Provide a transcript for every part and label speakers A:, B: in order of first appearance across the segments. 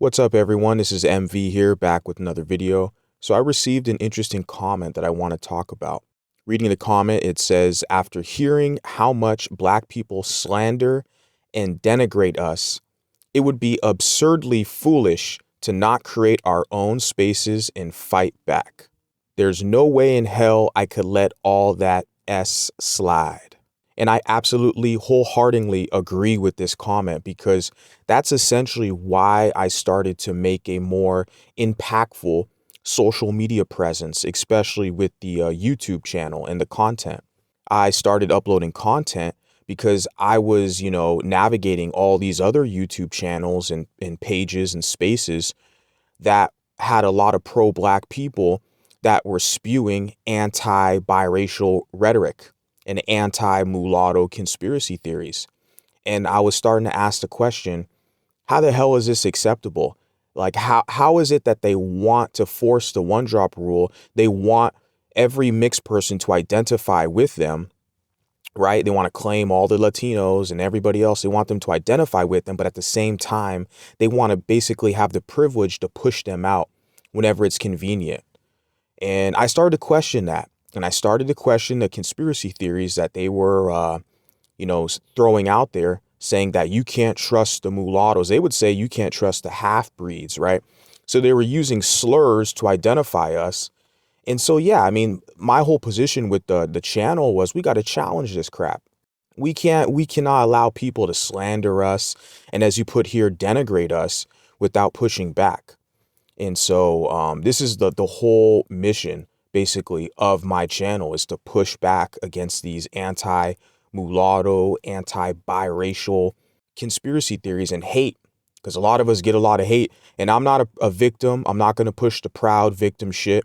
A: What's up, everyone? This is MV here, back with another video. So I received an interesting comment that I want to talk about. Reading the comment, it says, after hearing how much Black people slander and denigrate us, it would be absurdly foolish to not create our own spaces and fight back. There's no way in hell I could let all that S slide. And I absolutely wholeheartedly agree with this comment because that's essentially why I started to make a more impactful social media presence, especially with the YouTube channel and the content. I started uploading content because I was, navigating all these other YouTube channels and pages and spaces that had a lot of pro-Black people that were spewing anti-biracial rhetoric and anti-mulatto conspiracy theories. And I was starting to ask the question, how the hell is this acceptable? Like, how is it that they want to force the one drop rule? They want every mixed person to identify with them, right? They want to claim all the Latinos and everybody else. They want them to identify with them. But at the same time, they want to basically have the privilege to push them out whenever it's convenient. And I started to question that. And I started to question the conspiracy theories that they were, throwing out there, saying that you can't trust the mulattoes. They would say you can't trust the half-breeds, right? So they were using slurs to identify us. And so, yeah, I mean, my whole position with the channel was we got to challenge this crap. We cannot allow people to slander us and, as you put here, denigrate us without pushing back. And so this is the whole mission, basically, of my channel, is to push back against these anti-mulatto, anti-biracial conspiracy theories and hate, because a lot of us get a lot of hate. And I'm not a victim. I'm not going to push the proud victim shit.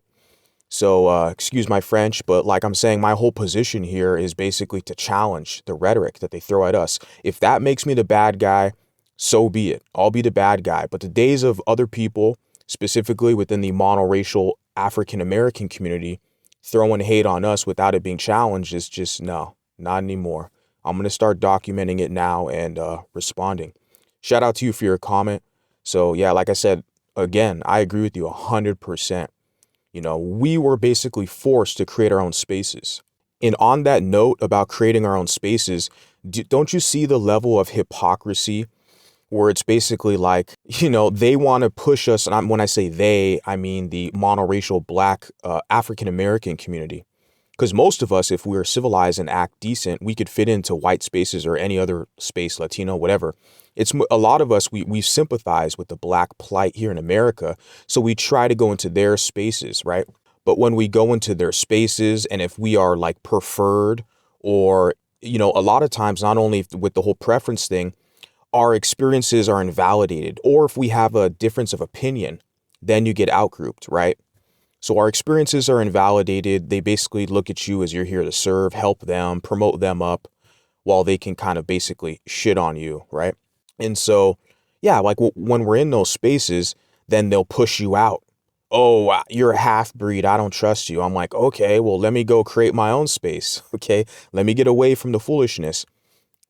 A: So excuse my French, but like I'm saying, my whole position here is basically to challenge the rhetoric that they throw at us. If that makes me the bad guy, so be it. I'll be the bad guy. But the days of other people, specifically within the monoracial African-American community, throwing hate on us without it being challenged is just, no, not anymore. I'm going to start documenting it now and responding. Shout out to you for your comment. So yeah, like I said, again, I agree with you 100%. We were basically forced to create our own spaces. And on that note about creating our own spaces, don't you see the level of hypocrisy where it's basically like, they want to push us. And when I say they, I mean the monoracial Black African-American community. Because most of us, if we are civilized and act decent, we could fit into white spaces or any other space, Latino, whatever. It's a lot of us, we sympathize with the Black plight here in America. So we try to go into their spaces, right? But when we go into their spaces, and if we are like preferred, or, a lot of times, not only with the whole preference thing, our experiences are invalidated, or if we have a difference of opinion, then you get outgrouped, right? So our experiences are invalidated. They basically look at you as you're here to serve, help them, promote them up, while they can kind of basically shit on you, right? And so, yeah, like when we're in those spaces, then they'll push you out. Oh, you're a half-breed. I don't trust you. I'm like, okay, well, let me go create my own space. Okay, let me get away from the foolishness.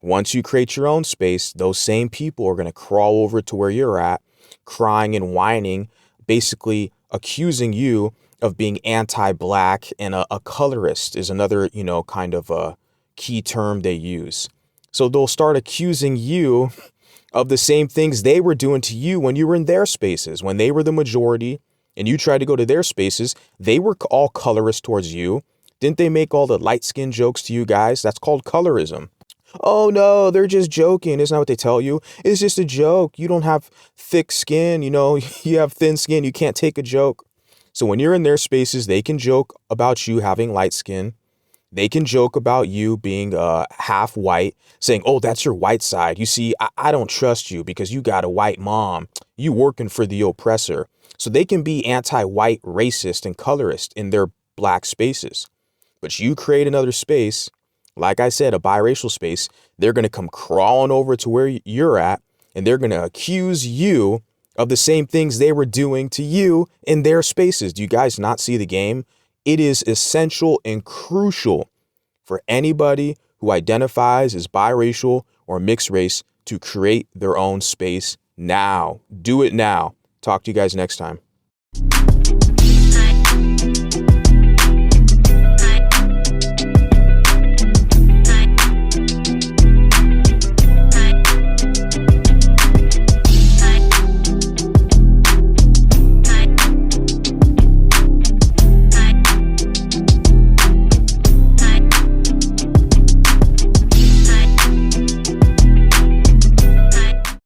A: Once you create your own space, those same people are going to crawl over to where you're at, crying and whining, basically accusing you of being anti-Black, and a colorist is another, kind of a key term they use. So they'll start accusing you of the same things they were doing to you when you were in their spaces, when they were the majority and you tried to go to their spaces. They were all colorist towards you. Didn't they make all the light skin jokes to you guys? That's called colorism. Oh, no, they're just joking. Isn't that what they tell you? It's just a joke. You don't have thick skin. You have thin skin. You can't take a joke. So when you're in their spaces, they can joke about you having light skin. They can joke about you being half white, saying, oh, that's your white side. You see, I don't trust you because you got a white mom. You working for the oppressor. So they can be anti-white, racist, and colorist in their Black spaces. But you create another space, like I said, a biracial space, they're going to come crawling over to where you're at, and they're going to accuse you of the same things they were doing to you in their spaces. Do you guys not see the game? It is essential and crucial for anybody who identifies as biracial or mixed race to create their own space now. Do it now. Talk to you guys next time.